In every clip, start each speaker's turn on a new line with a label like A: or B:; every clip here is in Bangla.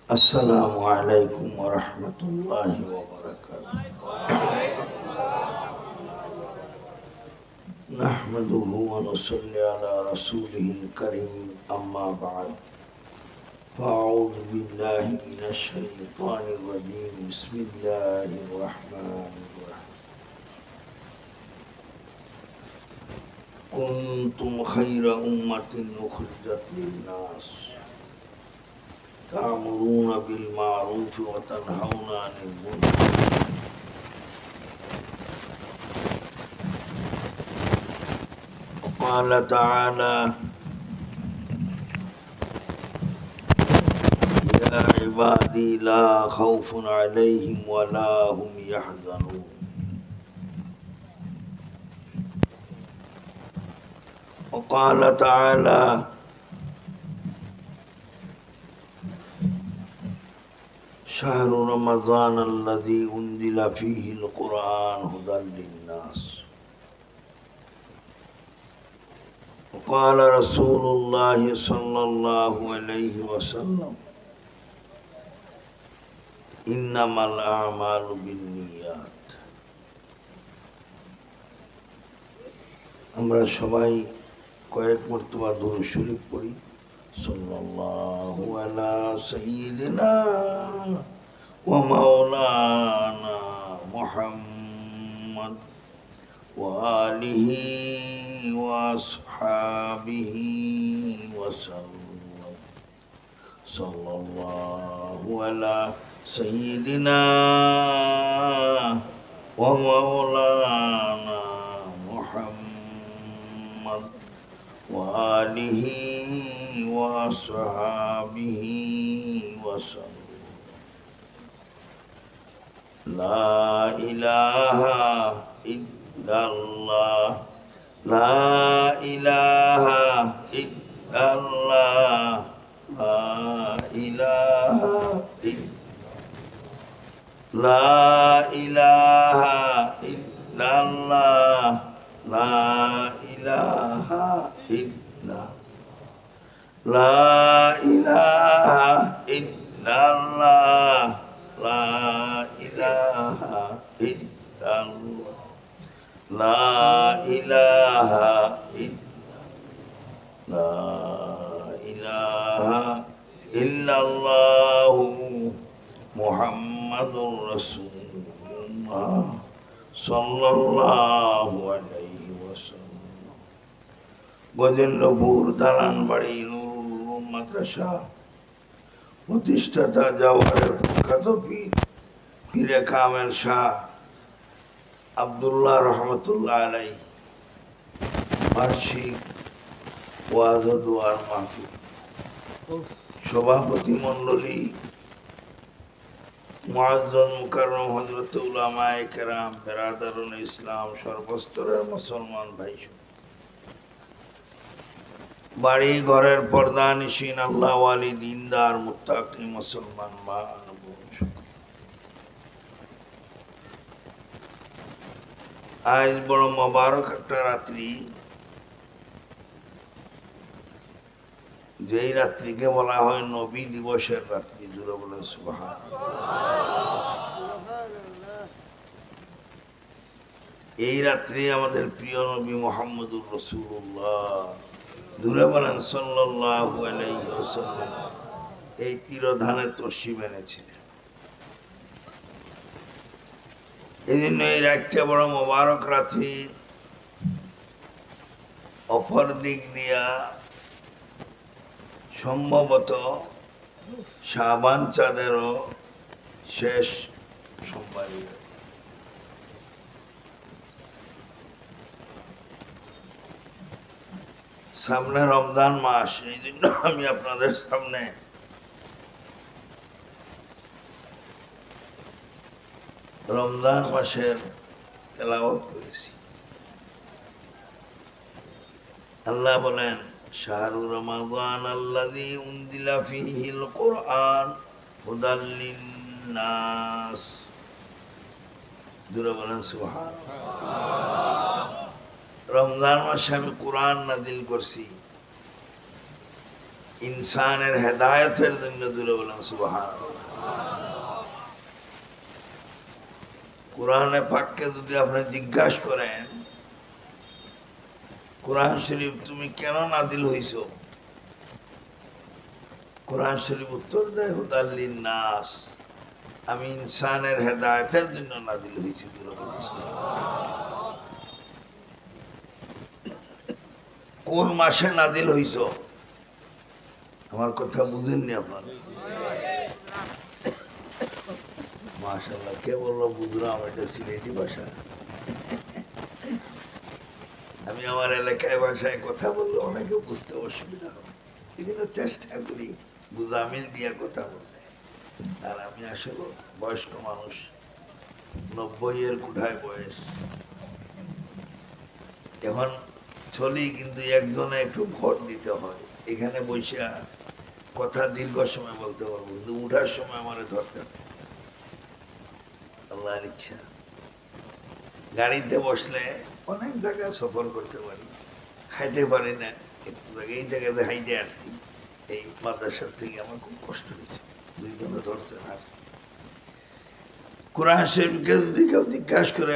A: السلام عليكم ورحمة الله وبركاته. نحمده ونصلي على رسوله الكريم أما بعد فأعوذ بالله من الشيطان الرجيم بسم الله الرحمن الرحيم كنتم خير أمة أخرجت للناس تأمرون بالمعروف وتنهون عن المنكر وقال تعالى يا عبادي لا خوف عليهم ولا هم يحزنون وقال تعالى شهر رمضان الذي أنزل فيه القرآن هدى للناس وقال رسول الله صلى الله عليه وسلم إنما الأعمال بالنيات আমরা সবাই কয়েক মর্তবা দরুদ শরীফ পড়ি সাল্লাল্লাহু আলা সাইয়্যিদিনা ওয়া মাওলানা মুহাম্মদ ওয়া আলিহি ওয়া আসহাবিহি ওয়া সাল্লাম সাল্লাল্লাহু আলা সাইয়্যিদিনা ওয়া মাওলানা মুহাম্মদ وآله وصحابه وسلم لا إله إلا الله لا إله إلا الله لا إله لا إله إلا الله لا إله إلا لا إله إلا الله لا إله إلا الله لا إله لا إله إلا الله محمد رسول الله صلى الله عليه وسلم গজেন্দ্রপুর দালান বাড়ি নুরুল উলুম মাদ্রাসা প্রতিষ্ঠাতা জাওয়ারের প্রখ্যাত পীর পীরে কামেল শাহ আব্দুল্লাহ রহমতুল্লাহ আলাই বার্ষিক ওয়াজ ও দোয়ার মাহফিল সভাপতি মণ্ডলী মুআজ্জম মুকাররম হযরত উলামায়ে কেরাম বেরাদারুন ইসলাম সর্বস্তরের মুসলমান ভাই বাড়ি ঘরের পর্দা নিশিন আল্লাহ ওয়ালি দিনদার মুত্তাকি মুসলমান মা বোন আজ বড় মোবারক একটা রাত্রি যেই রাত্রিকে বলা হয় নবী দিবসের রাত্রি জুড়ে বলেন সুবহানাল্লাহ এই রাত্রি আমাদের প্রিয় নবী মুহাম্মদুর রাসূলুল্লাহ দূরে বলেন সাল্লাল্লাহু আলাইহি ওয়াসাল্লাম এই তিরোধানের তসি মেনেছিলেন। এই জন্য এই রাতটা বড় মোবারক রাত্রি। অপর দিক দিয়া সম্ভবত শাবান চাঁদেরও শেষ সোমবার। সামনে রমজান মাস, এই জন্য আমি আপনাদের সামনে রমজান মাসের তেলাওয়াত করেছি। আল্লাহ বলেন শাহরু রমাদান আল্লাযী উনজিলা ফীহিল কুরআন হুদাল লিন্নাস। জোরে বলেন সুবহানাল্লাহ। রমজান মাসে আমি কোরআন নাযিল করছি ইনসানের হেদায়েতের জন্য দূরে বলেন সুবহানাল্লাহ। কোরআনে পাককে যদি আপনি জিজ্ঞাসা করেন কোরআন শরীফ তুমি কেন নাজিল হইছ, কোরআন শরীফ উত্তর দেয় হুদাল্লিন নাস, আমি ইনসানের হেদায়েতের জন্য নাজিল হয়েছি। কোন মাসে নাজিল হইছ, আমার কথা বুঝেননি আপনারা? মাশাআল্লাহ, কে বললো বুঝলাম, এটা সিলেটি ভাষা। আমি আমার এলাকায় ভাষায় কথা বললে অনেকে বুঝতে অসুবিধা হবে, এজন্য চেষ্টা করি বুঝামিল দিয়ে কথা বলতে। আর আমি আসলে বয়স্ক মানুষ, 90-এর কোঠায় বয়স, এখন চলি, কিন্তু একজনে একটু ভোট দিতে হয়। এখানে বসে কথা দীর্ঘ সময় বলতে পারবো, কিন্তু উঠার সময় আমার ধরতে হবে, আল্লাহর ইচ্ছা। গাড়িতে বসলে অনেক জায়গায় সফর করতে পারি, খাইতে পারি না, একটু জায়গায় এই জায়গাতে হাইটে আসছি, এই মাদ্রাসার থেকে আমার খুব কষ্ট হয়েছে, দুইজনে ধরছেন আসছি। কোরআন শরীফকে যদি কেউ জিজ্ঞাসা করে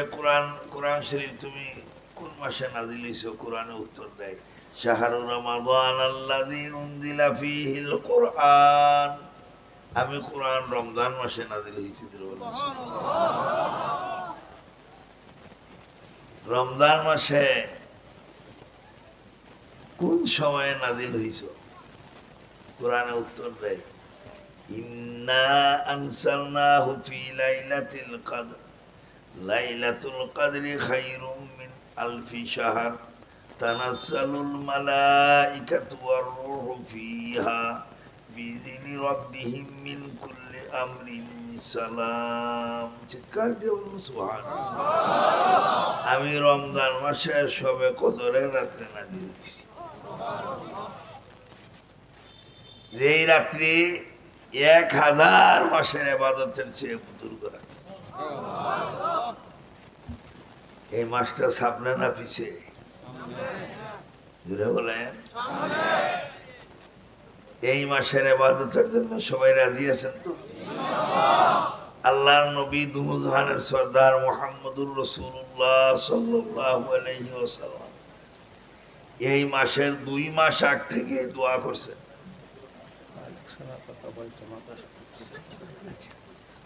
A: কোরআন শরীফ তুমি কোন মাসে নাজিল হইছো, কোরআনে উত্তর দেয় শাহরু রমাদান আল্লাযী উনজিলা ফীহিল কুরআন, আমি কোরআন রমজান মাসে নাজিল হইছি। রমজান মাসে কোন সময়ে নাজিল হইছ, কোরআনে উত্তর দেয় ইন্না আনসালনাহু ফী লাইলাতিল কদর, লাইলাতুল কদরি খায়রুম মিন আলফি শাহর, তানাজ্জালুল মালাইকাতু ওয়ার রূহু ফীহা বিইذনি রাব্বিহিম মিন কুল্লি আমরিন সালাম। চিৎকার দিয়ে বলুন সুবহানাল্লাহ। আমি রমজান মাসের শবে কদরের রাত্রে নাজিল হইছি, যেই রাত্রি 1000 মাসের ইবাদতের চেয়ে পুতুল করা। এই মাসটা সামনে না পিছে? জুড়ে বলেন। এই মাসের ইবাদতের জন্য সবাই রাজি আছেন তো? আল্লাহর নবী দুমুজহানের সর্দার মুহাম্মদুর রাসূলুল্লাহ সাল্লাল্লাহু আলাইহি ওয়াসাল্লাম এই মাসের 2 মাস আগ থেকে দোয়া করছেন।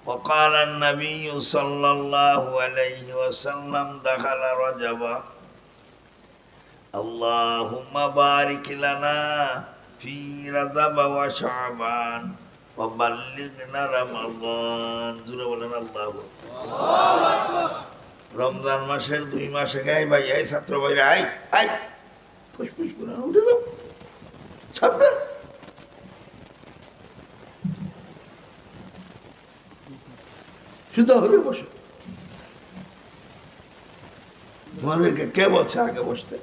A: وقال النبي صلى الله عليه وسلم دخل رجب اللهم بارك لنا في رجب وشعبان وبلغنا رمضان। জোরে বলেন আল্লাহু আকবার। রমজান মাসের 2 মাস আগে ভাই, এই ছাত্র ভাইরা, আই ফুসফুস করে উঠে যাও, সাবধান। শুধু হয়ে বসো। তোমাদেরকে কে বলছে আগে বসতে?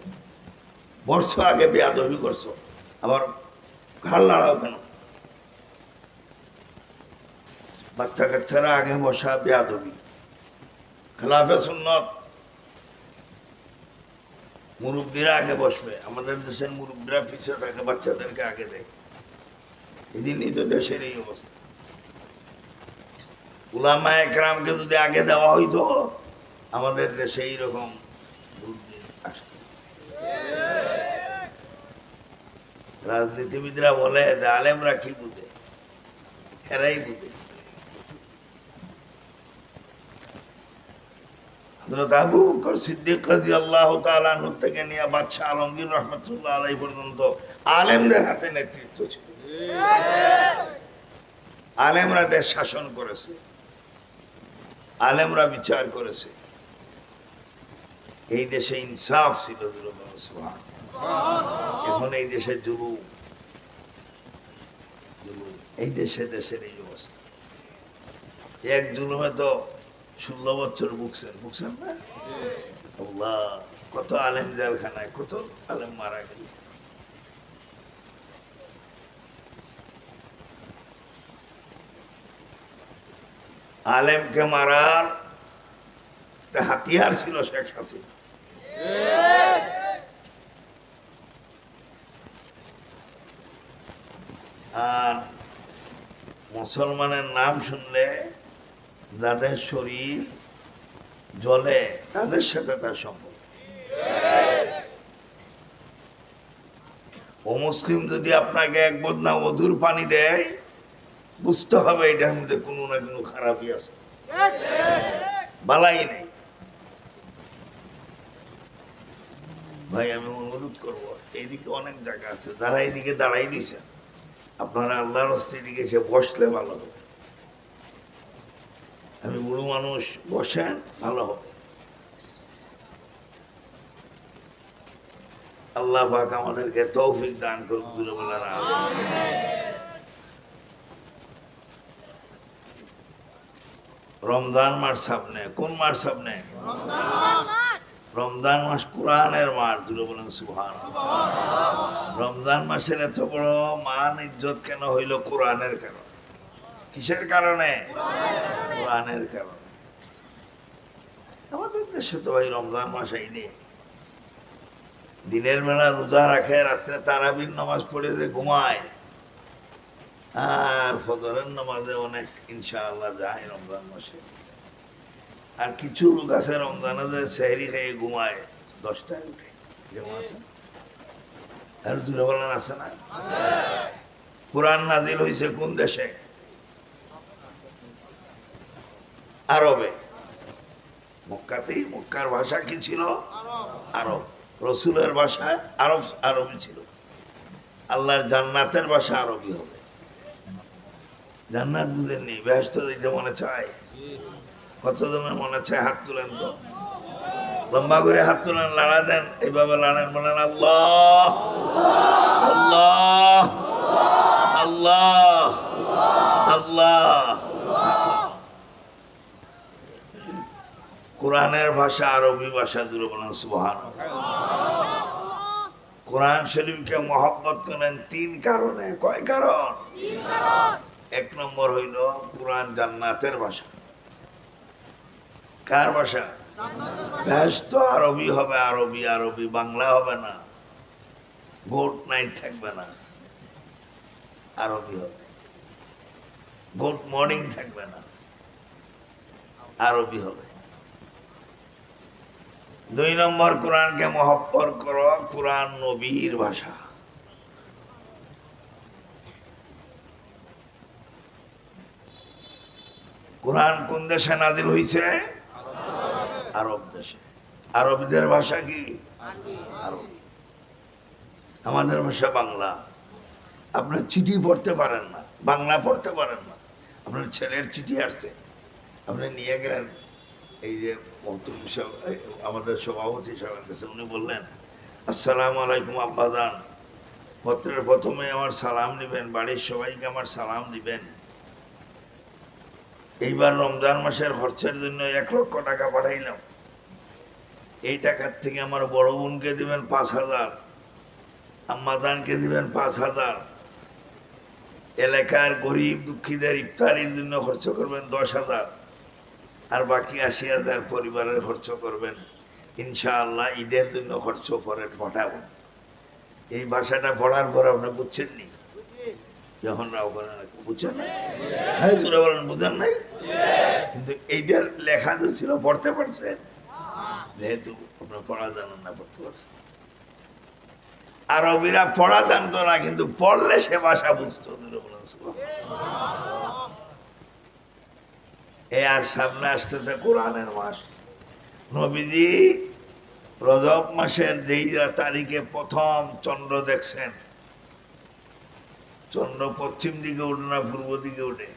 A: বসছো আগে বেয়াদবি করছো, আবার ঘাড় নাড়াও কেন? বাচ্চা কাচ্চারা আগে বসা বেয়াদবি, খেলাফে সুন্নত। মুরব্বীরা আগে বসবে, আমাদের দেশের মুরব্বীরা পিছিয়ে থাকে, বাচ্চাদেরকে আগে দেয়। এদিনই তো দেশের এই অবস্থা। উলামা একরামকে যদি আগে দেওয়া হইতো, আমাদের দেশে এইরকম বুদ্ধি আসত। রাজনীতিবিদরা বলে যে আলেমরা কি বুঝে, এরাই বুঝে। হযরত আবু বকর সিদ্দিক রাদিয়াল্লাহু তাআলা আনহু থেকে নিয়ে বাদশাহ আলমগীর রহমাতুল্লাহ আলাইহি পর্যন্ত আলেমদের হাতে নেতৃত্ব ছিল। আলেমরা দেশ শাসন করেছে, আলেমরা বিচার করেছে। এই দেশে ইনসাফ ছিল। এখন এই দেশে জুলুম, এই দেশের এই অবস্থা। এক জুলুমে তো 16 বছর বুকছেন না? আল্লাহ, কত আলেম জেলখানায়, কত আলেম মারা গেল। আলেমকে মারার হাতিয়ার ছিল শেখ হাসিনা। আর মুসলমানের নাম শুনলে যাদের শরীর জ্বলে তাদের সাথে তার সম্পর্ক। অমুসলিম যদি আপনাকে এক বদনা মধুর পানি দেয়, বুঝতে হবে এটার মধ্যে কোনো না কোনো খারাপই আছে, বালাই নেই। ভাই আমি অনুরোধ করবো, এইদিকে অনেক জায়গা আছে যারা এইদিকে দাঁড়াই দিয়েছে, আপনারা আল্লাহর হস্তে এদিকে এসে বসলে ভালো হবে। আমি বুড়ো মানুষ, বসেন, ভালো হবে। আল্লাহ পাক আমাদেরকে তৌফিক দান করুক। রমজান মাস সামনে, কোন মাস সামনে? রমজান মাস কোরআনের মাস, জুড়ে বলেন সুবহানাল্লাহ। রমজান মাসের এত বড় মান ইজ্জত কেন হইল? কোরআনের কারণে। কিসের কারণে? কোরআনের কারণে। আমাদের দেশে তো ভাই রমজান মাস আইনি, দিনের বেলা রোজা রাখে, রাত্রে তারাবির নামাজ পড়ে যে ঘুমায়, আর ফজরের নামাজে অনেক ইনশাআল্লাহ যায় রমজান মাসে। আর কিছু লোক আছে রমজানে যে সেহরি খেয়ে ঘুমায়, 10টায় উঠে, যেমন আছে। আর জুড়ে বলেন আছে না? কোরআন নাজিল হয়েছে কোন দেশে? আরবে, মক্কাতেই। মক্কার ভাষা কি ছিল? আরব। রসুলের ভাষা আরবি ছিল। আল্লাহর জান্নাতের ভাষা আরবি হবে। জান্নাত বুঝেননি? ব্যস্ত দিতে মনে চায়? কতজনের মনে চায়? হাত তুলেন তো, লম্বা করে হাত তুলেন, লাড়া দেন, এইভাবে লাড়েন, বলেন আল্লাহ আল্লাহ আল্লাহ আল্লাহ। কোরআনের ভাষা আরবি ভাষা, জুড়ে বলেন সুবহানাল্লাহ। কোরআন শরীফকে মহব্বত করেন 3 কারণে। কয় কারণ? 3 কারণ। 1 নম্বর হইল কোরআন জান্নাতের ভাষা। কার ভাষা? বেহেশত আরবি হবে, আরবি আরবি, বাংলা হবে না, গুড নাইট থাকবে না, আরবি হবে। গুড মর্নিং থাকবে না, আরবি হবে। 2 নম্বর, কোরআনকে মহব্বত করো, কোরআন নবীর ভাষা। কোরআন কোন দেশে নাজিল হয়েছে? আরব দেশে। আরবদের ভাষা কি? আরবি। আমাদের ভাষা বাংলা। আপনার চিঠি পড়তে পারেন না, বাংলা পড়তে পারেন না, আপনার ছেলের চিঠি আসছে, আপনি নিয়ে গেলেন এই যে আমাদের সভাপতি সাহেবের কাছে, উনি বললেন আসসালামু আলাইকুম আব্বাজান, পত্রের প্রথমে আমার সালাম দিবেন, বাড়ির সবাইকে আমার সালাম দিবেন। এইবার রমজান মাসের খরচের জন্য 1 লক্ষ টাকা পাঠাইলাম, এই টাকার থেকে আমার বড় বোনকে দিবেন 5,000, আম্মাজানকে দিবেন 5,000, এলাকার গরিব দুঃখীদের ইফতারির জন্য খরচ করবেন 10,000, আর বাকি 80,000 পরিবারের খরচ করবেন। ইনশাআল্লাহ ঈদের জন্য খরচ করে পাঠাবো। এই ভাষাটা পড়ার পর আপনি বুঝছেন নি? যখন রাও করেন বুঝছেন না? হ্যাঁ জোরে বলেন, বুঝেন নাই? কিন্তু এইটার লেখা যে ছিল পড়তে পারছেন, যেহেতু আপনার পড়া জানেন না, পড়তে পারছেন। আরবিরা পড়া জানতো না, কিন্তু পড়লে সে ভাষা বুঝতো। জোরে বলেন এই আর সামনে আসতেছে কোরআনের মাস। নবীজি রজব মাসের যেই তারিখে প্রথম চন্দ্র দেখছেন, চন্দ্র পশ্চিম দিকে উঠে না পূর্ব দিকে উঠে?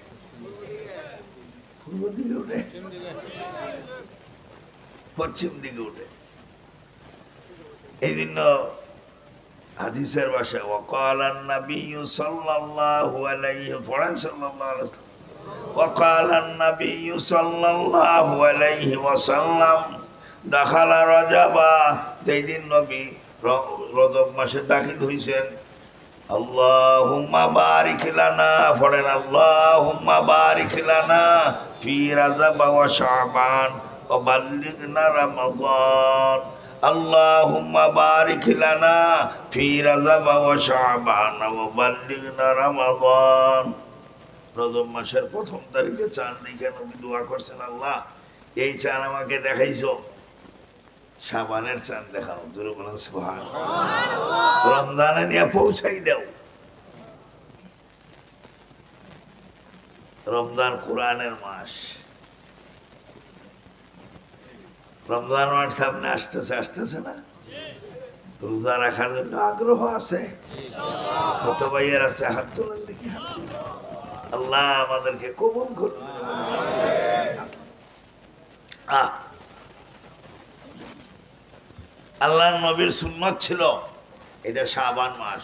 A: পূর্ব দিকে উঠে, পশ্চিম দিকে উঠে। এই জন্য হাদিসের ভাষা ওয়াকালান নাবিয়্যু সাল্লাল্লাহু আলাইহি ওয়াসাল্লাম, ওয়াকালান নাবিয়্যু সাল্লাল্লাহু আলাইহি ওয়াসাল্লাম দাখালা রজবা, যেদিন নবী রজব মাসে দাখিল হইছেন, আল্লাহুম্মা বারিক লানা, পড়েন আল্লাহুম্মা বারিক লানা ফি রাজব ওয়া শাবান ওয়া বাল্লিগনা রমাদান। আল্লাহুম্মা বারিক লানা ফি রাজাব ওয়া শাবান ওয়া বাল্লিগনা রমাদান। রজব মাসের প্রথম তারিখে চাঁদ দেখে নবী দোয়া করছেন, আল্লাহ এই চাঁদ আমাকে দেখাইছো, শাবানের চাঁদ দেখাও। জোরে বলেন সুবহানাল্লাহ। রমজানে নিয়ে পৌঁছাই দাও। রমজান কোরআনের মাস। রমজান মাস সামনে আসতেছে না? রোজা রাখার জন্য আগ্রহ আছে? কত ভাইয়ের আছে? হাত তোলেন দেখি। আল্লাহ আমাদেরকে কবুল করুন। আল্লাহ নবীর সুন্নত ছিল এটা শাবান মাস।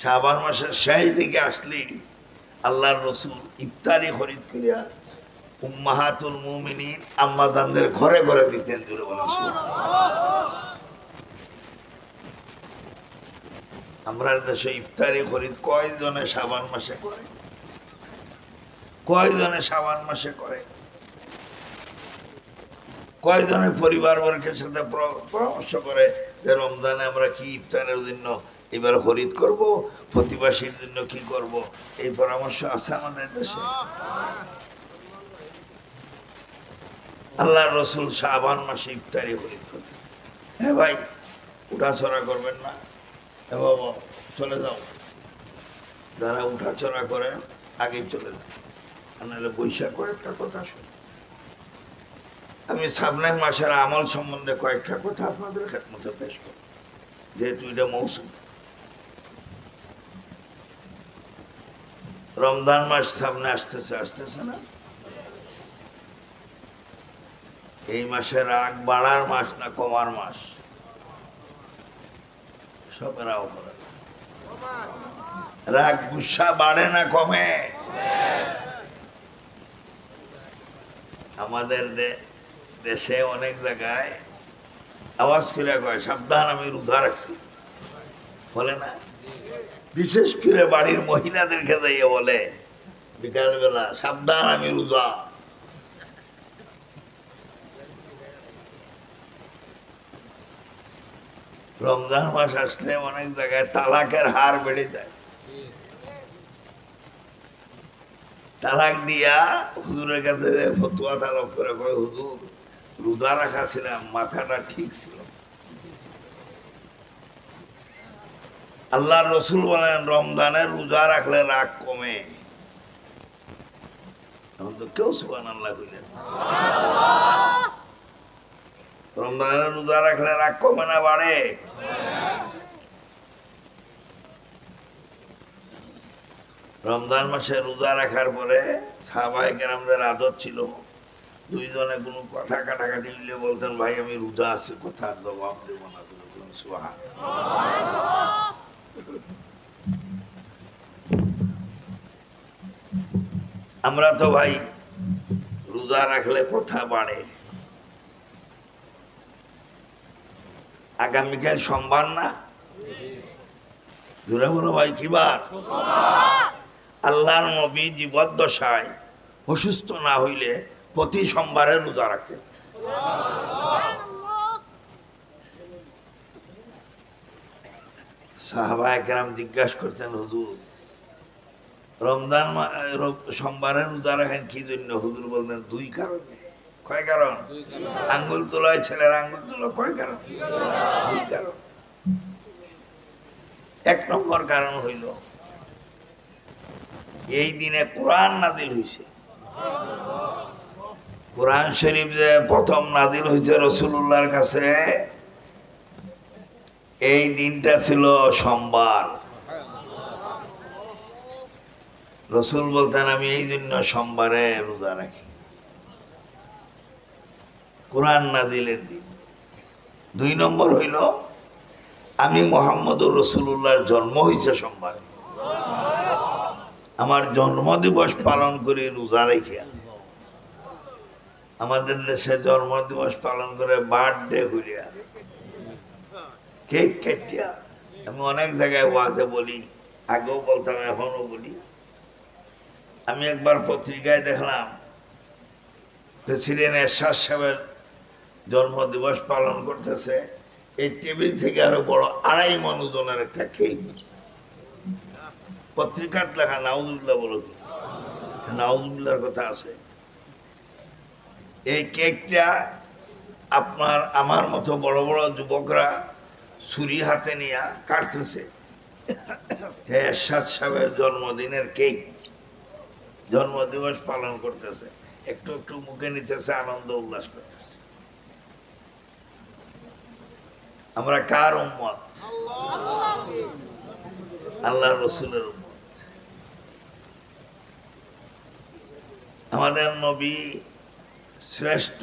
A: শাবান মাসের শেষ দিকে আসলেই আল্লাহর রসুল ইফতারি খরিদ করিয়া উম্মাহাতুল মুমিনিন আম্মাজানদের ঘরে ঘরে দিতেন। জুড়ে বলেন আমরা দেশে ইফতারি খরিদ কয়জনে শাবান মাসে করে? কয়জনে শাবান মাসে করে? কয়জনের পরিবার বর্গের সাথে পরামর্শ করে যে রমজানে আমরা কি ইফতারের জন্য এবার খরিদ করব, প্রতিবাসীর জন্য কি করব? এই পরামর্শ আছে আমাদের দেশে? আল্লাহ রসুল শাবান মাসে ইফতারি খরিদ করে। হ্যাঁ ভাই, উঠাছড়া করবেন না। হ্যাঁ বাবা, চলে যাও। যারা উঠাছড়া করে আগেই চলে যাও, নাহলে বৈশাখ কয়েকটা কথা শুনে। আমি সামনের মাসের আমল সম্বন্ধে কয়েকটা কথা আপনাদের খেদমতে পেশ করব, যেহেতু এটা মৌসুম। রমজান মাস সামনে আসতেছে না? এই মাসে রাগ বাড়ার মাস না কমার মাস? সব রাও করে। রাগ গুসা বাড়ে না কমে? আমাদের দেশে অনেক জায়গায় আওয়াজ করে কয়, সাবধান আমি রোজা রাখছি, বলে না? বিশেষ করে বাড়ির মহিলাদেরকে যাইয়ে বলে বিকালবেলা, সাবধান আমি রোজা। রমজান মাস আসলে অনেক জায়গায় তালাকের হার বেড়ে যায়। তালাক দিয়া হুজুরের কাছে ফতুয়া তালাক করে কয়, হুজুর রোজা রাখা ছিলাম, মাথাটা ঠিক ছিল। আল্লাহ রসুল বলেন রমজানের রোজা রাখলে রাগ কমে। এখন তো কেউ সুবহানাল্লাহ কইলেন। রমজানের রোজা রাখলে রাগ কমে না বাড়ে? রমজান মাসে রোজা রাখার পরে সাহাবায়ে কেরামদের আদত ছিল, দুইজনে কোনো কথা কাটাকাটি হইলে বলতেন, ভাই আমি রোজা আছি, কথার জবাব দেব না। সুবহানাল্লাহ। আমরা তো ভাই রোজা রাখলে কথা বাড়ে। আগামীকাল সোমবার না? জোরে বলো ভাই, কি বার? আল্লাহর নবী জীবদ্দশায় অসুস্থ না হইলে প্রতি সোমবারে রোজা রাখতেন। সাহাবায়ে কেরাম জিজ্ঞাসা করতেন, হুজুর রমজান সোমবারে রোজা রাখেন কি জন্য? হুজুর বলতেন, দুই কারণে। কয় কারণ? আঙ্গুল তোলায় ছেলের আঙ্গুল তোলা, কয় কারণ? দুই কারণ। এক নম্বর কারণ হইল এই দিনে কোরআন নাজিল হয়েছে। কোরআন শরীফ যে প্রথম নাজিল হয়েছে রাসূলুল্লাহর কাছে, এই দিনটা ছিল সোমবার। রাসূল বলতেন, আমি এই জন্য সোমবারে রোজা রাখি, কোরআন নাজিলের দিন। দুই নম্বর হইল আমি মুহাম্মদুর রাসূলুল্লাহর জন্ম হয়েছে সোমবারে, আমার জন্মদিবস পালন করে রোজা রেখে। আমাদের দেশে জন্মদিবস পালন করে বার্থডে করিয়া, কেক কাটিয়া। আমি অনেক জায়গায় ওয়াজে বলি, আগেও বলতাম এখনো বলি। আমি একবার পত্রিকায় দেখলাম প্রেসিডেন্ট এরশাদ সাহেবের জন্মদিবস পালন করতেছে, এই টেবিল থেকে আরো বড় 2.5 মণ ওজনের একটা কেক, পত্রিকার লেখা, নাউজুবিল্লাহ বলো কি, নাউজুবিল্লাহর কথা আছে। এই কেকটা আপনার আমার মতো বড় বড় যুবকরা ছুরি হাতে নিয়ে কাটতেছে। এরশাদ সাহেবের জন্মদিনের কেক, জন্মদিবস পালন করতেছে, একটু একটু মুখে নিতেছে, আনন্দ উল্লাস করতেছে। আমরা কার উম্মত? আল্লাহ রসুলের উম্মত। আমাদের নবী শ্রেষ্ঠ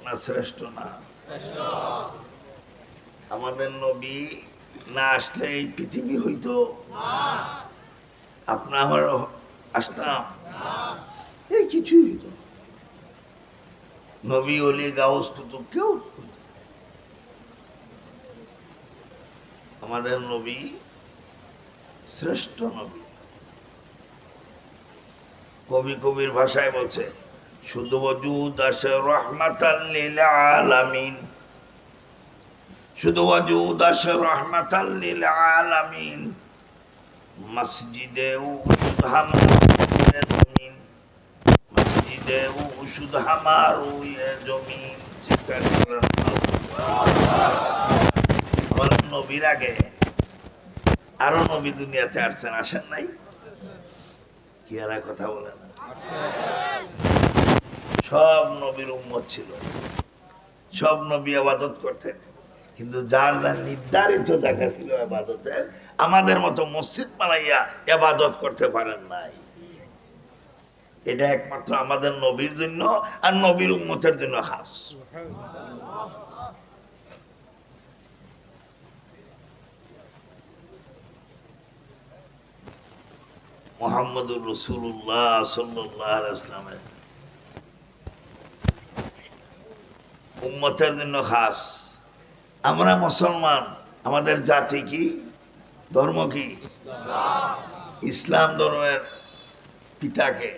A: না শ্রেষ্ঠ না? আমাদের নবী না আসলে এই পৃথিবী হইতো? আপনার আমার আসতাম? এই কিছুই হইত। নবী অলি গাউস কুতুব কেউ হইত। আমাদের নবী শ্রেষ্ঠ নবী। কবি কবির ভাষায় বলছে, শুধু ওয়াজুদ আসে রহমাতাল লিল আলামিন, শুধু ওয়াজুদ আসে রহমাতাল লিল আলামিন, মসজিদে উশুদ হামার জমিন, মসজিদে উশুদ হামার জমিন। আমাদের নবীর আগে আরো নবী দুনিয়াতে আসছেন, আসেন নাই? কি আর কথা বলেন? সব নবীর উম্মত ছিল, সব নবী ইবাদত করতেন, কিন্তু যার যার নির্ধারিত জায়গা ছিল ইবাদতের, আমাদের মতো মসজিদ বানাইয়া ইবাদত করতে পারেন নাই। এটা একমাত্র আমাদের নবীর জন্য আর নবীর উম্মতের জন্য খাস। মুহাম্মদুর রাসূলুল্লাহ সাল্লাল্লাহু আলাইহি ওয়াসাল্লামের উম্মতের জন্য খাস। আমরা মুসলমান, আমাদের জাতি কি, ধর্ম কি? ইসলাম ধর্মের পিতাকে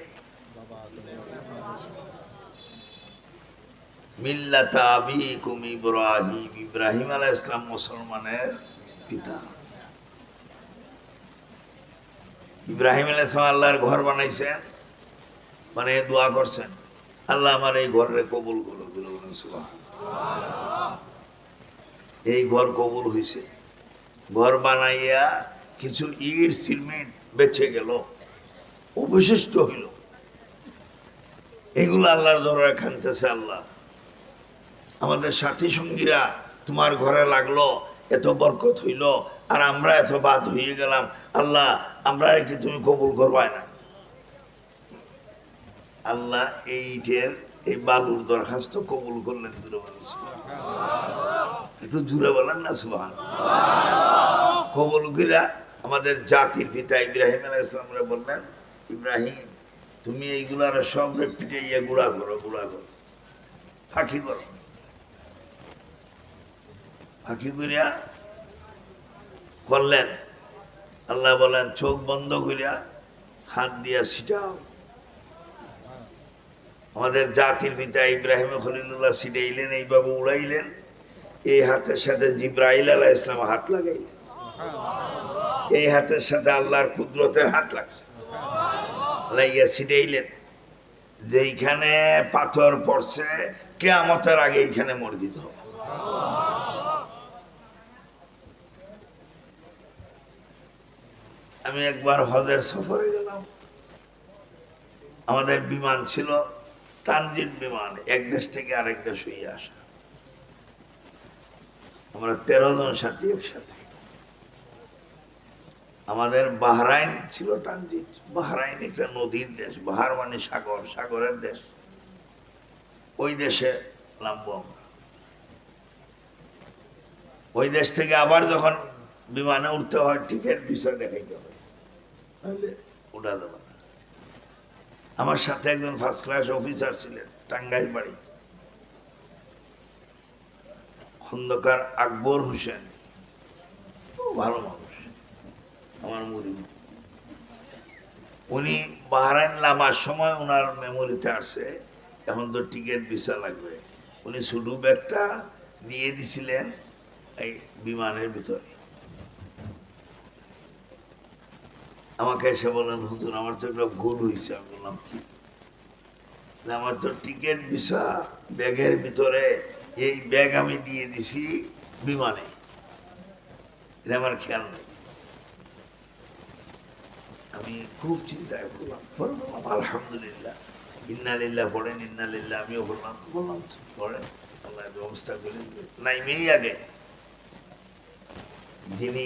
A: মিল্লাতা আবিকুম ইব্রাহিম, ইব্রাহিম আলাইহিস সালাম মুসলমানের পিতা। ইব্রাহিম আলাইহিস সালাম আল্লাহর ঘর বানাইছেন, মানে দোয়া করছেন, আল্লাহ আমার এই ঘরে কবুল করো। সুবহানাল্লাহ। এই ঘর কবুল হয়েছে। ঘর বানাইয়া কিছু ইট সিমেন্ট বেঁচে গেল, অবশিষ্ট হইল, এগুলো আল্লাহর দরবারে খানতেছে, আল্লাহ আমাদের সাথী সঙ্গীরা তোমার ঘরে লাগলো, এত বরকত হইল, আর আমরা এত বাদ হয়ে গেলাম, আল্লাহ আমরা কি তুমি কবুল করবাই না? আল্লাহ এইটের এই বাদুর দরখাস্ত কবুল করলেন। একটু জুড়ে বলেন না সুবহানাল্লাহ। কবুল কইরা আমাদের জাতির পিতা ইব্রাহিম আলাইহিস সালামরে বললেন, ইব্রাহিম তুমি এইগুলার সব পিটাইয়া গুঁড়া করো, গুঁড়া করো, ফাঁকি করো। ফাঁকি করিয়া করলেন। আল্লাহ বলেন, চোখ বন্ধ করিয়া হাত দিয়া ছিটাও। আমাদের জাতির পিতা ইব্রাহিম খলিলুল্লাহ ছিটাইলেন, এইভাবে উড়াইলেন, এই হাতের সাথে জিব্রাইল আলাইহিস ইসলাম হাত লাগাইলেন, এই হাতের সাথে আল্লাহর কুদরতের হাত লাগছে, লাগিয়া ছিটাইলেন, যেইখানে পাথর পড়ছে কিয়ামতের আগে এইখানে মসজিদ হবে। আমি একবার হজের সফরে গেলাম, আমাদের বিমান ছিল ট্রানজিট বিমান, এক দেশ থেকে আরেক দেশ হয়ে আসা। আমরা 13 জন সাথী একসাথে। আমাদের বাহরাইন ছিল ট্রানজিট। বাহরাইন একটা নদীর দেশ, বাহার মানে সাগর, সাগরের দেশ। ওই দেশে নামবো আমরা। ওই দেশ থেকে আবার যখন বিমানে উঠতে হয়, টিকিট ভিসা দেখাইতে হয়, তাহলে উঠা যাবে না। আমার সাথে একজন ফার্স্ট ক্লাস অফিসার ছিলেন, টাঙ্গাইল বাড়ি, খন্দকার আকবর হোসেন, ভালো মানুষ, আমার মুরিদ। উনি বাহরাইন নামার সময় ওনার মেমোরিতে আসছে, এখন তো টিকিট ভিসা লাগবে, উনি শুধু ব্যাগটা দিয়ে দিছিলেন এই বিমানের ভিতরে। আমাকে এসে বলেন, হুজুর আমার তো একটা ভুল হয়েছে। আমি বললাম কি? আমার তো টিকিট ভিসা ব্যাগের ভিতরে, এই ব্যাগ আমি দিয়ে দিছি বিমানে, এটা আমার খেয়াল নেই। আমি খুব চিন্তায় পড়লাম। পরে বললাম আলহামদুলিল্লাহ, ইন্নালিল্লাহ পড়েন, ইন্নালিল্লাহ আমিও বললাম পড়েন, আল্লাহ ব্যবস্থা করে দিবে। নাইমেই আগে যিনি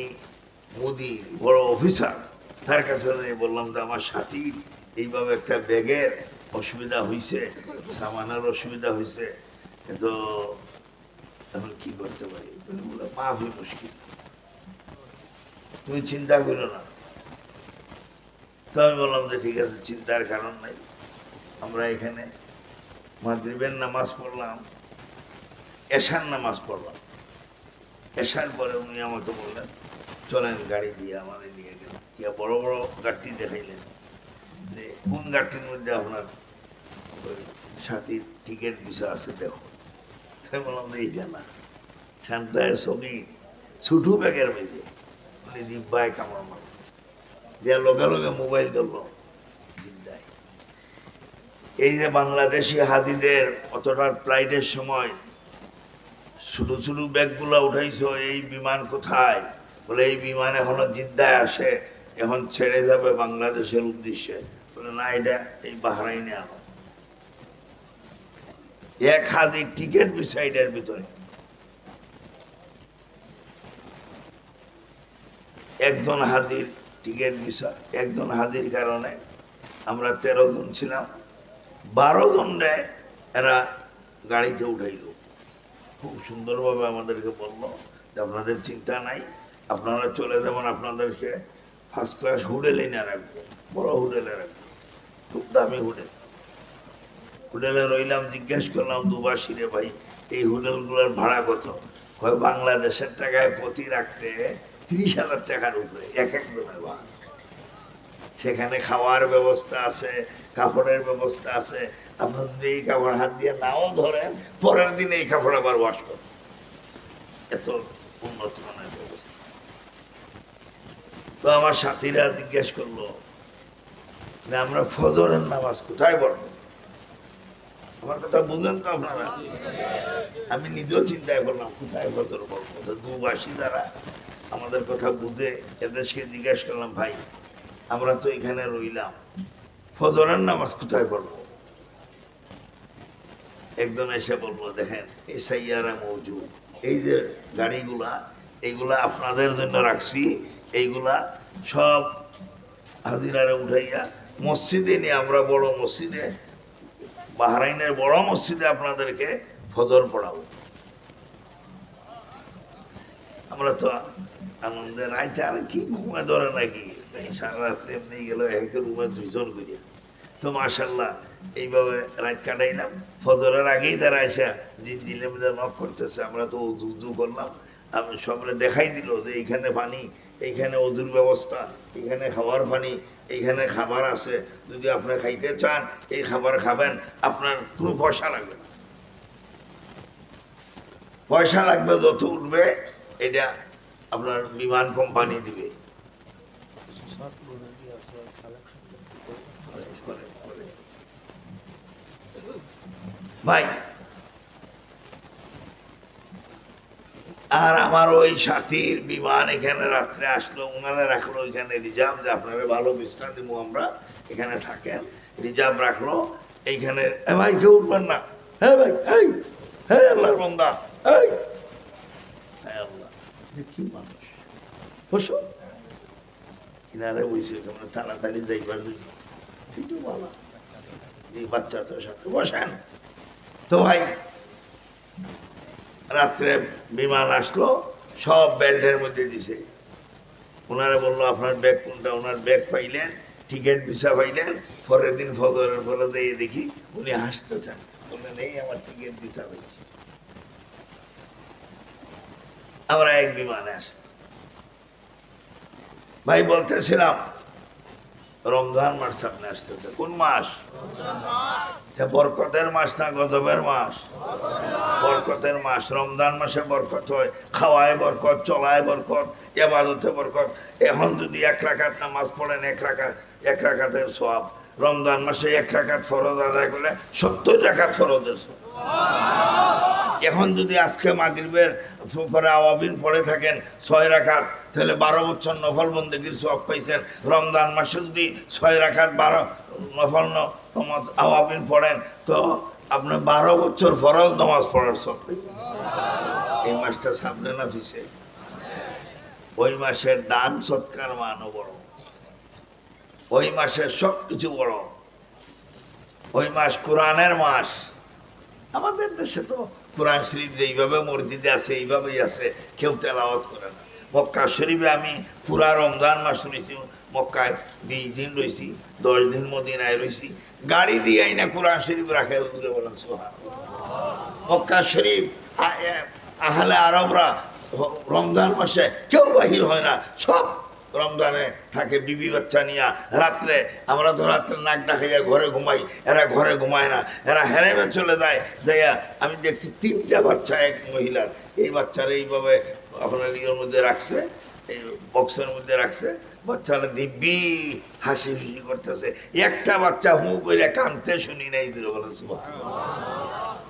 A: মোদি বড় অফিসার, তার কাছে বললাম যে আমার সাথী এইভাবে একটা ব্যাগের অসুবিধা হয়েছে, সামানের অসুবিধা হয়েছে, তো এখন কি করতে পারি? মাফি মুশকিল, তুমি চিন্তা করো না। তো আমি বললাম যে ঠিক আছে, চিন্তার কারণ নাই। আমরা এখানে মাগরিবের নামাজ পড়লাম, এশার নামাজ পড়লাম। এশার পরে উনি আমাকে বললেন চলেন গাড়ি দিয়ে আমাদের নিয়ে গেলেন। কি বড় বড় গাড়ি দেখাইলেন যে কোন গাড়ির মধ্যে আপনার ওই সাথীর টিকিট ভিসা আছে দেখো। তাই বললাম যে এইটা না, শান্তায় ছবি ছুটু ব্যাগের মেঝে উনি দিব্যায় কামড় মারল, দেওয়ার লগে লগে মোবাইল ধরল জিদ্দায়। এই যে বাংলাদেশি হাজিদের অতটা ফ্লাইটের সময় ছোট ছোট ব্যাগগুলো উঠাইছো, এই বিমান কোথায়? বলে এই বিমান এখনো জিদ্দায় আসে, এখন ছেড়ে যাবে বাংলাদেশের উদ্দেশ্যে। বলে না, এটা এই বাহরাইনে আনো। এক হাজির টিকিট বিসাইডের ভিতরে একজন হাজির টিকিট ভিসা, একজন হাজির কারণে আমরা 13 জন ছিলাম, 12 জনরে এরা গাড়িতে উঠাইল। খুব সুন্দরভাবে আমাদেরকে বললো যে আপনাদের চিন্তা নাই, আপনারা চলে যাবেন, আপনাদেরকে ফার্স্ট ক্লাস হোটেলে না রাখবো, বড় হোটেলে রাখবো, খুব দামি হোটেল। হোটেলে রইলাম, জিজ্ঞেস করলাম দুবাসী রে ভাই এই হোটেলগুলোর ভাড়া কত? হয় বাংলাদেশের টাকায় প্রতি রাখতে 30,000 টাকার উপরে এক একজনের ভাড়া। সেখানে খাওয়ার ব্যবস্থা আছে, কাপড়ের ব্যবস্থা আছে। আপনার যদি এই কাপড় হাত দিয়ে নাও ধরেন, পরের দিন এই কাপড় আবার ওয়াশ করবেন। এত উন্নত মানের ব্যবস্থা। তো আমার সাথীরা জিজ্ঞেস করলো যে আমরা ফজরের নামাজ কোথায় পড়বো? আমার কথা বুঝলেন তো আপনারা? আমি নিজেও চিন্তায় করলাম কোথায় ফজর পড়বো। তো দুবাসী দ্বারা আমাদের কথা বুঝে এদেশকে জিজ্ঞেস করলাম, ভাই আমরা তো এখানে রইলাম, ফজরের নামাজ কোথায় পড়বো? একজন এসে বলবো দেখেন এই সাইয়ারা মৌজুদ, এই যে গাড়িগুলা এইগুলা আপনাদের জন্য রাখছি, এইগুলা সব হাজিরারে উঠাইয়া মসজিদে নিয়ে আমরা বড় মসজিদে, বাহরাইনের বড় মসজিদে আপনাদেরকে ফজর পড়াবো। আমরা তো আনন্দে রাইতে আর কি ঘুমে ধরে নাকি, সারা রাত্রে এমনি গেল এক রুমে 2 জন করিয়া। তো মাশাল্লাহ এইভাবে রাত কাটাইলাম। ফজরের আগেই তারা এসে দিলে নক করতেছে, আমরা তো উজু করলাম। আমি সবরে দেখাই দিল যে এইখানে পানি, এইখানে অজুর ব্যবস্থা, এইখানে খাওয়ার পানি, এইখানে খাবার আছে, যদি আপনি খাইতে চান এই খাবার খাবেন, আপনার কোনো পয়সা লাগবে না। পয়সা লাগবে যত উঠবে এটা আপনার বিমান কোম্পানি দিবে। ভাই আর আমার ওই সাথীর বিমান এখানে রাত্রে আসলো, ওনারা রাখলো এখানে রিজার্ভ, যে আপনারা ভালো বিশ্রাম দিব, আমরা এখানে থাকেন, রিজার্ভ রাখলো এইখানে। ভাই কেউ উঠবেন না, হ্যাঁ ভাই, এই হ্যাঁ আল্লাহর বান্দা, এই হ্যাঁ আল্লাহ, কি মানুষ বসো কিনারে বসে, তোমরা তাড়াতাড়ি যাইবার জন্য কিন্তু বলা এই বাচ্চাদের সাথে বসেন। তো ভাই রাত্রে বিমান আসলো, সব বেল্টের মধ্যে দিছে। ওনারা বললো আপনার ব্যাগ কোনটা? ওনার ব্যাগ পাইলেন, টিকিট ভিসা পাইলেন। পরের দিন ফজরের পরে দিয়ে দেখি উনি হাসতেছেন, বললেন এই আমার টিকিট ভিসা পাইছি। আমরা এক বিমানে আসলাম। ভাই বলতেছিলাম রমজান মাস সামনে আসতেছে। কোন মাস? বরকতের মাস না গজবের মাস? বরকতের মাস। রমজান মাসে বরকত হয়, খাওয়ায় বরকত, চলায় বরকত, ইবাদতে বরকত। এখন যদি 1 রাকাত নামাজ পড়েন, 1 রাকাতের সওয়াব। রমজান মাসে 1 রাকাত ফরজ আদায় করলে 70 রাকাত ফরজের সওয়াব। এখন যদি আজকে মাগরিবের পরে আওয়াবিন পড়ে থাকেন 6 রাকাত, তাহলে 12 বছর নফল বন্দেগীর সওয়াব পাইছেন। রমজান মাসে যদি 6 রাকাত 12 নফল আওয়াবিন পড়েন, তো আপনি 12 বছর ফরজ নামাজ পড়ার সওয়াব পাইছেন। এই মাসটা সামনে না পিছে? ওই মাসের দান সৎকার মানও বড়, ওই মাসের সব কিছু বড়। ওই মাস কোরআনের মাস। আমাদের দেশে তো কোরআন শরীফ যেইভাবে মসজিদে আছে এইভাবেই আছে, কেউ তেলাওয়াত করে না। মক্কা শরীফে আমি পুরা রমজান মাস রয়েছি মক্কায়, 20 দিন রয়েছি, 10 দিন মদিনায় রয়েছি। গাড়ি দিয়ে না কোরআন শরীফ রাখে, বলেন সুবহানাল্লাহ। মক্কা শরীফ আহলে আরবরা রমজান মাসে কেউ বাহির হয় না, সব রমজানে থাকে বিবি বাচ্চা নিয়ে। রাত্রে আমরা তো রাত্রে নাক ডাকাইয়া ঘরে ঘুমাই, এরা ঘরে ঘুমায় না, এরা হেরেমে চলে যায়। যাইয়া আমি দেখছি 3টা বাচ্চা এক মহিলার, এই বাচ্চারা এইভাবে আপনার ইয়ের মধ্যে রাখছে, এই বক্সের মধ্যে রাখছে। বাচ্চারা দিব্যি হাসি হাসি করতেছে। একটা বাচ্চা হু করে কাঁদতে শুনি নাই।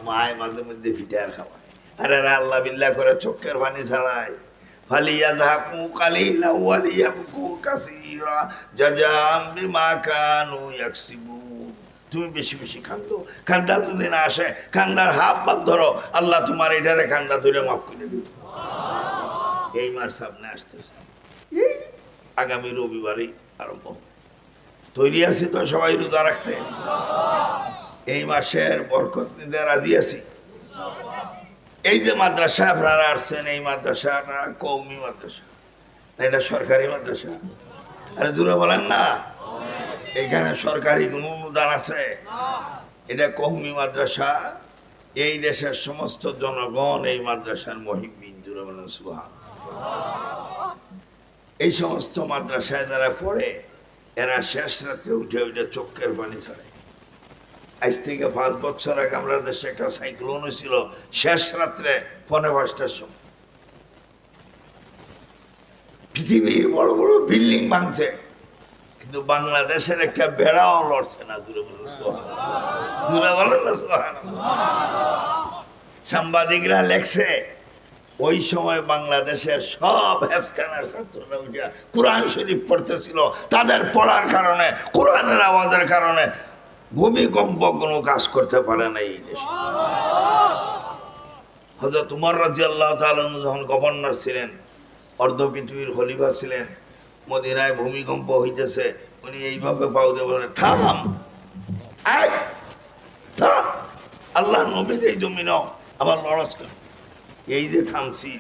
A: মায় মাঝে মধ্যে ফিটার খাওয়ায়, আর এরা আল্লাহ বিল্লাহ করে চোখের পানি ছাড়ায়। ফালিয়াযহাকু কালিলা ওয়ালিয়াবকু কাসীরা জাযাআম বিমা কানু ইয়াকসিবুন। তুমি বেশি বেশি কান্দো, কান্দা যদি না আসে কান্দার হাত বাদ ধরো, আল্লাহ তোমার এটারে কান্দা ধরে মাফ করে দিবে। এই মাস সামনে আসতেছে, এই আগামী রবিবারই আরম্ভ। তৈরি আছি তো সবাই রোজা রাখতে? এই মাসের বরকত নিতে রাজি আছি। এই যে মাদ্রাসা আপনারা আসছেন, এই মাদ্রাসাটা কওমি মাদ্রাসা, এটা সরকারি মাদ্রাসা। আরে দূরে বলেন না, এখানে সরকারি কোনো অনুদান আছে? এটা কওমি মাদ্রাসা। এই দেশের সমস্ত জনগণ এই মাদ্রাসার মুহিব্বিন। দূরে বলেন সুবহানাল্লাহ। এই সমস্ত মাদ্রাসায় যারা পড়ে, এরা শেষ রাত্রে উঠে উঠে চোখের পানি ছাড়ে। আজ থেকে 5 বছর আগে আমরা দেশে একটা সাইক্লোন হয়েছিল, শেষ রাত্রে 5:45টার সময় পৃথিবীর বড় বড় বিল্ডিং ভাঙছে, কিন্তু বাংলাদেশের একটা বেড়াও লড়ছে না। দূরে বলেন সুবহানাল্লাহ, দূরে বলেন না সুবহানাল্লাহ। সাংবাদিকরা লেখছে ওই সময় বাংলাদেশের সব হেফখানার ছাত্ররা উঠিয়া কোরআন শরীফ পড়তেছিল। তাদের পড়ার কারণে, কোরআনের আওয়াজের কারণে ভূমিকম্প কোনো কাজ করতে পারে না এই দেশে। হযরত উমর রাদিয়াল্লাহু তাআলা যখন গভর্নর ছিলেন, অর্ধ পৃথিবীর খলিফা ছিলেন, মদিনায় ভূমিকম্প হইতেছে, উনি এইভাবে পাও দিয়ে বলেন, থাম, থাম, আল্লাহ নবী এই জমিন আবার লড়াস কেন? এই যে থামছি,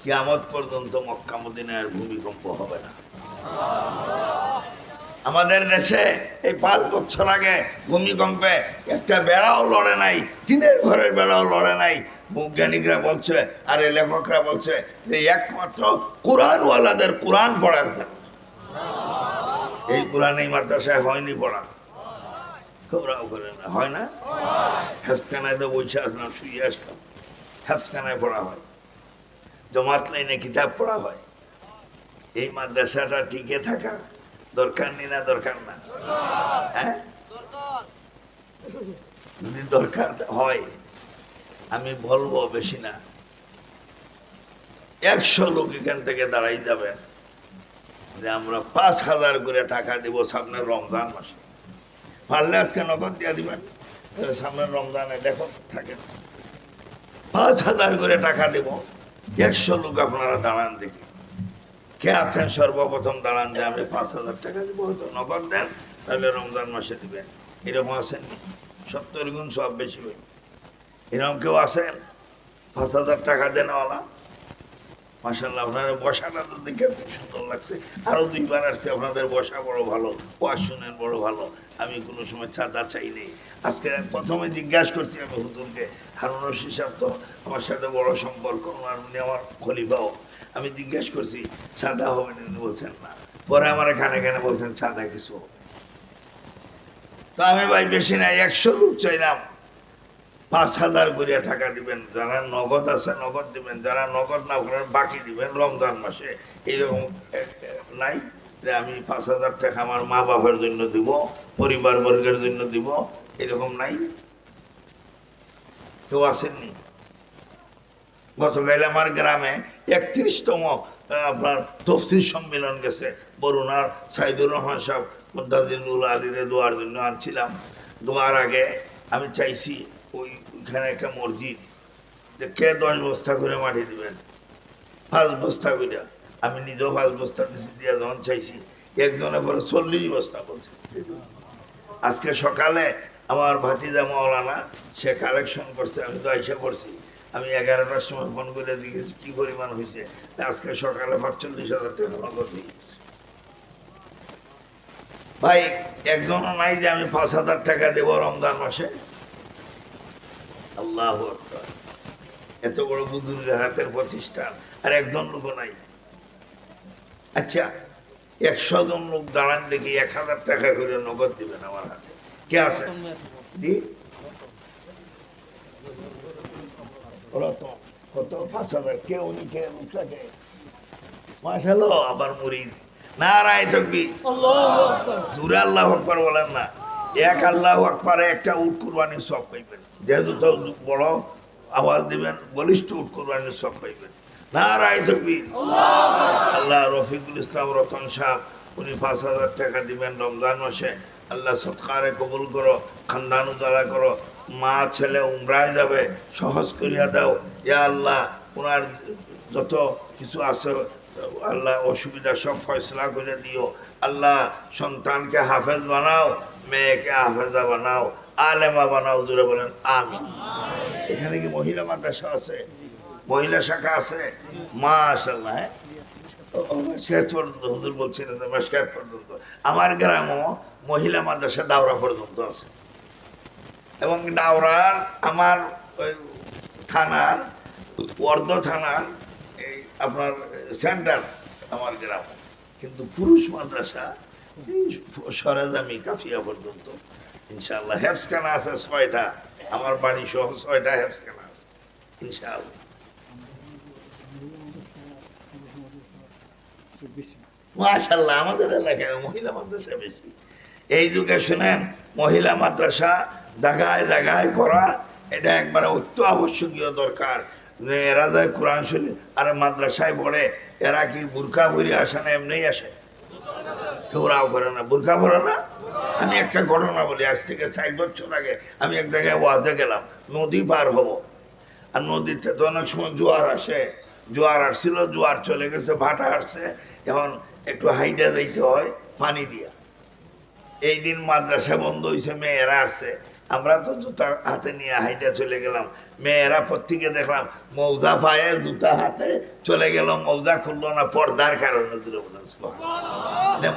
A: কিয়ামত পর্যন্ত মক্কা মদিনায় ভূমিকম্প হবে না। আমাদের দেশে এই 5 বছর আগে ভূমিকম্পে একটা বেড়াও লড়ে নাই, টিনের ঘরের বেড়াও লড়ে নাই। বৈজ্ঞানিকরা বলছে, আর এই লেখকরা বলছে যে একমাত্র কোরআনওয়ালাদের কোরআন পড়ার কারণে। এই কোরআন এই মাদ্রাসায় হয়নি পড়া, খবরাও করে না, হয় না। হেফখানায় তো বসে আসলাম, শুয়ে আসলাম, হেফখানায় পড়া হয়, জমাত লাইনে কিতাব পড়া হয়। এই মাদ্রাসাটা টিকে থাকা দরকার নেই না? দরকার না? হ্যাঁ, যদি দরকার হয় আমি বলবো, বেশি না, 100 লোক এখান থেকে দাঁড়াই যাবেন যে আমরা 5,000 করে টাকা দিব সামনের রমজান মাসে। পারলে আজকে নগদ দিয়ে দিবেন, সামনের রমজানে দেখো থাকে 5,000 করে টাকা দেব। 100 লোক আপনারা দাঁড়ান, দেখি কে আছেন সর্বপ্রথম দাঁড়ান যে আমি 5,000 টাকা দিব। হয়তো নগদ দেন, তাহলে রমজান মাসে দিবেন। এরকম আছেন? 70 গুণ সব বেশি হয়। এরকম কেউ আছেন 5,000 টাকা দেনওয়ালা? মাশাআল্লাহ, আপনাদের বসাটা তো দেখে খুব সুন্দর লাগছে। আরো 2বার আসছে, আপনাদের বসা বড় ভালো, ওয়াজ শুনেন বড় ভালো। আমি কোনো সময় চাঁদা চাই নেই। আজকে প্রথমে জিজ্ঞাসা করছি আমি হুজুরকে, হারুন রশিদ সাহেব তো আমার সাথে বড় সম্পর্ক, আর উনি আমার খলিফাও। আমি জিজ্ঞাসা করছি চাঁদা হবে না, উনি বলছেন না। পরে আমার এখানে এখানে বলছেন চাঁদা কিছু। তো আমি ভাই বেশি নাই 100 লোক চাইলাম, 5,000 করে টাকা দিবেন, যারা নগদ আছে নগদ দিবেন, যারা নগদ না করেন বাকি দিবেন রমজান মাসে। এইরকম নাই যে আমি 5,000 টাকা আমার মা বাবার জন্য দিব, পরিবার বর্গের জন্য দিব, এরকম নাই। কেউ আসেননি। গতকাল আমার গ্রামে 31তম আপনার তফসির সম্মেলন গেছে, বরুণার সাইদুর রহমান সাহেব মুদাদিলুল আলীরে দোয়ার জন্য আনছিলাম। দোয়ার আগে আমি চাইছি ওইখানে একটা মসজিদ, যে কে 10 বস্তা করে মাটি দিবেন, 5 বস্তা করে। আমি নিজেও 5 বস্তা দিচ্ছি, দিয়ে যখন চাইছি একজনে পরে 40 বস্তা বলছে। আজকে সকালে আমার ভাতিজা মাওলানা সে কালেকশন করছে, আমি তো আইসা করছি। আমি 11টার সময় ফোন করে দেখেছি কি পরিমাণ হয়েছে। আজকে সকালে 45,000 টাকা নগদ হয়ে গেছে। ভাই একজনও নাই যে আমি 5,000 টাকা দেব রমজান মাসে। আল্লাহু আকবার, এত বড় বুজুর্গের হাতের প্রতিষ্ঠান, আর একজন লোক নাই। আচ্ছা 100 জন লোক দাঁড়ান দেখি 1,000 টাকা করে নগদ দিবেন আমার হাতে, কে আছে? দি ওরা তো কত 5,000, কে উনি, কে লোকটাকে? মাশাআল্লাহ, আবার মুরিদ। নারায়ে তাকবীর, জোরে আল্লাহু আকবার বলেন না। এক আল্লাহু আকবারে একটা উট কুরবানির সব পাইবেন, যেহেতু তো বড় আওয়াজ দিবেন, বলিষ্ঠ উট কুরবানির সব পাইবেন। নারায়ে তাকবীর। আল্লাহ রফিকুল ইসলাম রতন সাহেব উনি 5,000 টাকা দিবেন রমজান মাসে। আল্লাহ সৎকারে কবুল করো, খানদান উজালা করো। মা ছেলে উমরায় যাবে, সহজ করিয়া দাও ইয়া আল্লাহ। ওনার যত কিছু আছে আল্লাহ অসুবিধা সব ফয়সলা করে দিও আল্লাহ। সন্তানকে হাফেজ বানাও, মেয়েকে হাফেজা বানাও, আলেমা বানাও। জুড়ে বলেন আমিন। এখানে কি মহিলা মাদ্রাসা আছে? মহিলা শাখা আছে? মাশাআল্লাহ। হ্যাঁ, শেষ পর্যন্ত হুজুর বলছিলেন শেষ পর্যন্ত। আমার গ্রামও মহিলা মাদ্রাসা দাওরা পর্যন্ত আছে, এবং দাওরার আমার থানার অর্ধ থানার এই আপনার সেন্টার আমার গ্রাম। কিন্তু পুরুষ মাদ্রাসা এই সরেজামি কাফিয়া পর্যন্ত ইনশাআল্লাহ। হেফসখানা আছে 6টা, আমার বাড়ি সহ 6টা হেফসখানা আছে ইনশাআল্লাহ। মাশাআল্লাহ, আমাদের এলাকায় মহিলা মাদ্রাসা বেশি। এই যুগে শুনেন, মহিলা মাদ্রাসা জায়গায় জায়গায় করা এটা একবারে অত্য আবশ্যকীয় দরকার। এরা যায় কোরআন শরীফ আর মাদ্রাসায় পড়ে, এরা কি বুরকা পরে আসে না এমনিই আসে? কেউরাও করে না, বুরকা পরে না। আমি একটা ঘটনা বলি, আজ থেকে 4 বছর আগে আমি এক জায়গায় ওয়াজে গেলাম, নদী পার হব, আর নদীতে তো অনেক সময় জোয়ার আসে। জোয়ার আসছিল, জোয়ার চলে গেছে, ভাটা আসছে, এখন একটু হাইডা দিতে হয় পানি দিয়া। এই দিন মাদ্রাসা বন্ধ হয়েছে, মেয়েরা আসছে, আমরা তো জুতা হাতে নিয়ে হাইটা চলে গেলাম। মেয়েরা প্রত্যেকে দেখলাম মৌজা পায়ে জুতা হাতে চলে গেল, মৌজা খুললো না পর্দার কারণে।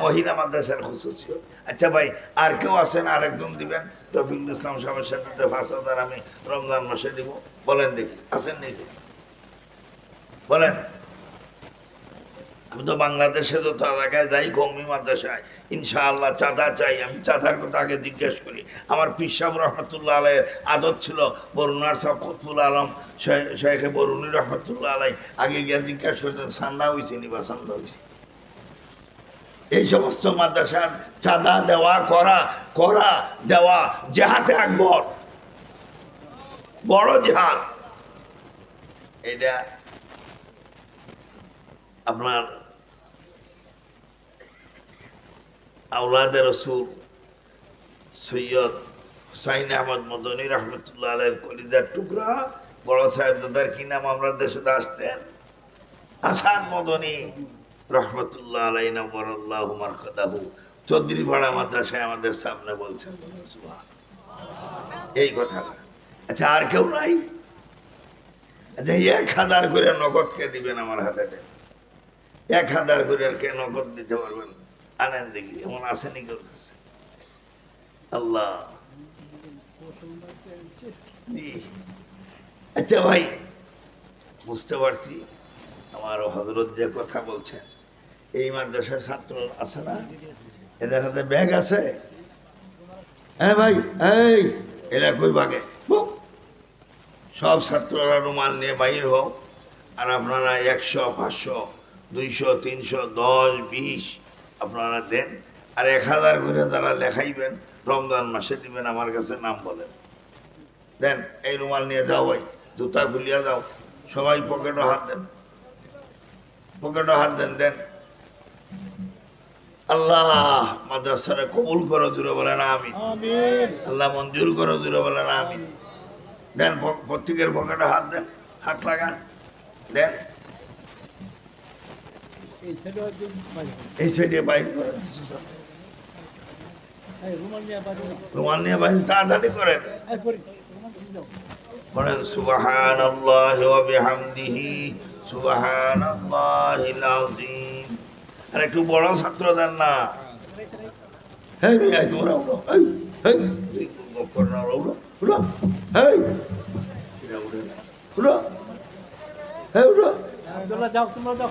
A: মহিলা মাদ্রাসার খুশুসিয়ত। আচ্ছা ভাই, আর কেউ আছেন? আরেকজন দিবেন। রফিকুল ইসলাম সাহেবের সাথে 5,000 আমি রমজান মাসে দিব, বলেন দেখি আছেন নাকি? বলেন। আমি তো বাংলাদেশে তো এলাকায় যাই, কৌমি মাদ্রাসায় ইনশাআল্লাহ চাঁদা চাই। আমি চাঁদার কথা আগে জিজ্ঞেস করি। আমার পীর সাহেব রহমতুল্লাহ আলাই আদত ছিল, বরুণার সাহেব কুতবুল আলম শেখে বরুণী রহমতুল্লাহ আলাই আগে গিয়ে জিজ্ঞাসা করতেন সান্দা হয়েছে নি বা সান্দা হয়েছে। এই সমস্ত মাদ্রাসার চাঁদা দেওয়া, করা করা দেওয়া জেহাদে আকবর, বড় জেহাদ। এটা আপনার আওলাদে রসুল সৈয়দ হুসাইন আহমদ মদনী রহমতুল্লাহ আলাইহির কলিজার টুকরা বড় সাহেব দাদার কি নাম আমরা দেশে আসতেন? হাসান মদনী রহমতুল্লাহ আলাই নবরাল্লাহু মারকাদাহু চৌধুরীপাড়া মাদ্রাসায় আমাদের সামনে বলছেন এই কথা। আচ্ছা আর কেউ নাই? আচ্ছা 1,000 করে নগদ কে দিবেন? আমার হাতে দেন 1,000 করে। আর কে নগদ দিতে পারবেন? আনেন দেখি, এমন আসেনি কেউ কাছে? আল্লাহ। আচ্ছা ভাই, বুঝতে পারছি আমার হযরত যে কথা বলছেন, এই মাদ্রাসার ছাত্র আছে না, এদের হাতে ব্যাগ আছে? হ্যাঁ ভাই, এই এরা কই বাগে, সব ছাত্ররা রুমাল নিয়ে বাইর হোক। আর আপনারা 100, 500, 200, 300, 10, 20 আপনারা দেন। আর 1000 করে তারা লেখাইবেন, রমজান মাসে দিবেন, আমার কাছে নাম বলেন। দেন, এই রুমাল নিয়ে যাও ভাই, জুতা খুলিয়া যাও, সবাই পকেটে হাত দেন, পকেটে হাত দেন, দেন। আল্লাহ মাদ্রাসারে কবুল করো, জুড়ে বলেন আমিন। আল্লাহ মঞ্জুর করো, জুড়ে বলেন আমিন। দেন, প্রত্যেকের পকেটে হাত দেন, হাত লাগান, দেন। এই সাইডে বাইক করেন, রুমাল নিয়ে বাইক তাড়াতাড়ি করেন। বলেন সুবহানাল্লাহি ওয়া বিহামদিহি সুবহানাল্লাহিল আযীম। আর একটু বড় ছাত্র দেন না। হেই এই তোমরা উঠো, এই এই করোনা উঠো, উঠো, এই উঠো, উঠো, এই উঠো,
B: যাও তোমরা যাও।